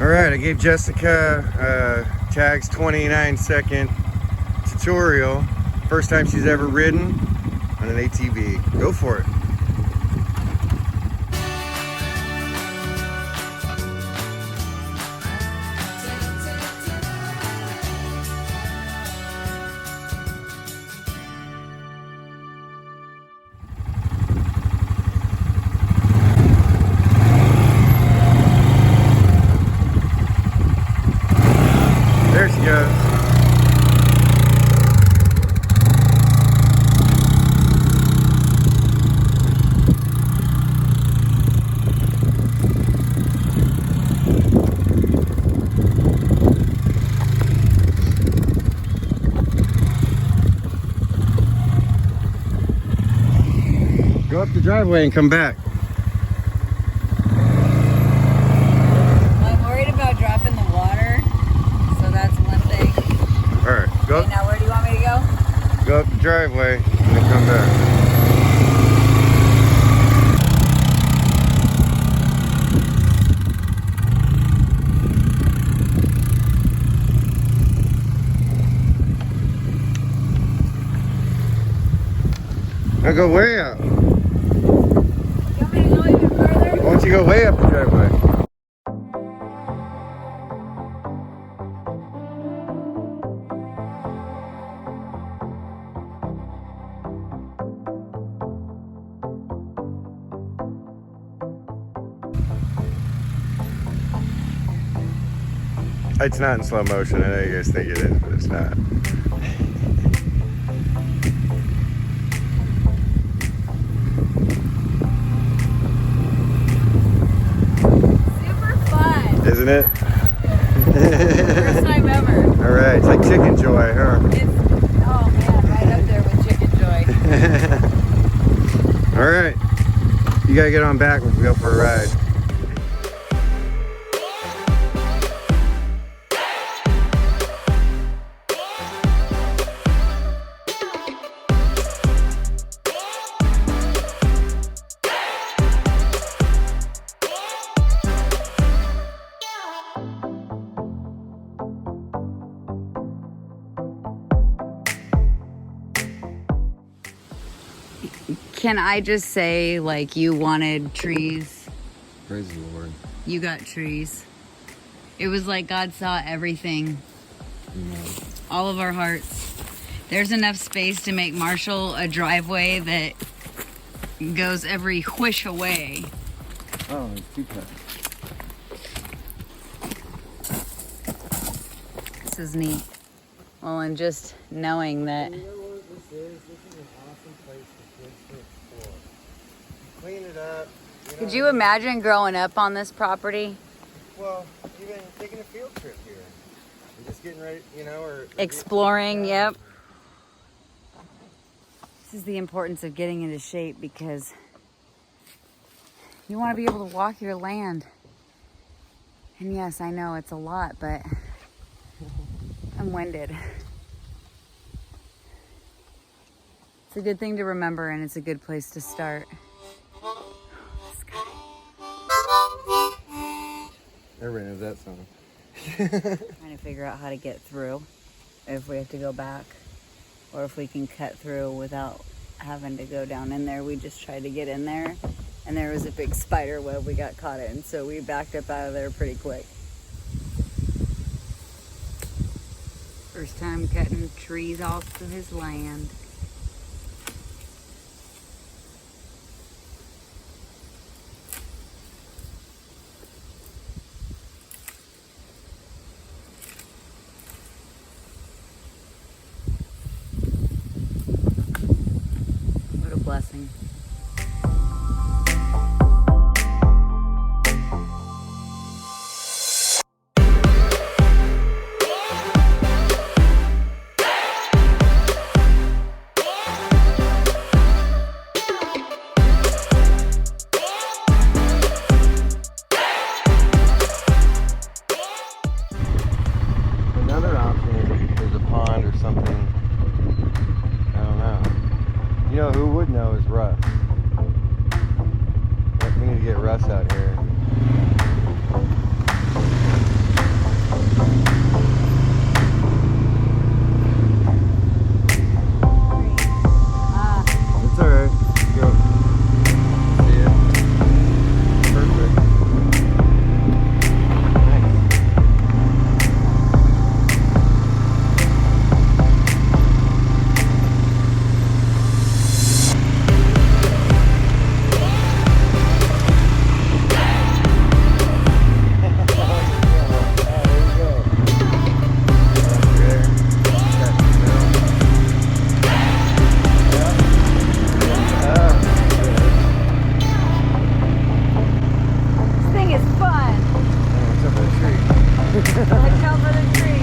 All right, I gave Jessica Tag's 29-second tutorial. First time she's ever ridden on an ATV. Go for it. There she goes. Go up the driveway and come back. I'm worried about dropping the water, so that's one thing. All right, go. Okay, now where do you want me to go? Go up the driveway and then come back. Now go way up. You want me to go even further? Why don't you go way up the driveway? It's not in slow motion. I know you guys think it is, but it's not. Super fun. Isn't it? First time ever. All right, it's like chicken joy, huh? It's, oh man, right up there with chicken joy. All right, you gotta get on back when we go for a ride. Can I just say, like, you wanted trees? Praise the Lord. You got trees. It was like God saw everything. All of our hearts. There's enough space to make Marshall a driveway that goes every whish away. Oh, it's too cut. This is neat. Well, and just knowing that You know what this is? This is an awesome place for kids to explore. Clean it up. Could you imagine growing up on this property? Well, even taking a field trip here. We're just getting ready, you know, or Exploring, yep. This is the importance of getting into shape because you want to be able to walk your land. And yes, I know it's a lot, but I'm winded. It's a good thing to remember, and it's a good place to start. Everybody knows that song. Trying to figure out how to get through, if we have to go back, or if we can cut through without having to go down in there. We just tried to get in there, and there was a big spider web we got caught in, so we backed up out of there pretty quick. First time cutting trees off of his land. What a blessing. Another option is if there's a pond or something. I don't know. You know who would know is Russ. We need to get Russ out here. Watch out for the tree.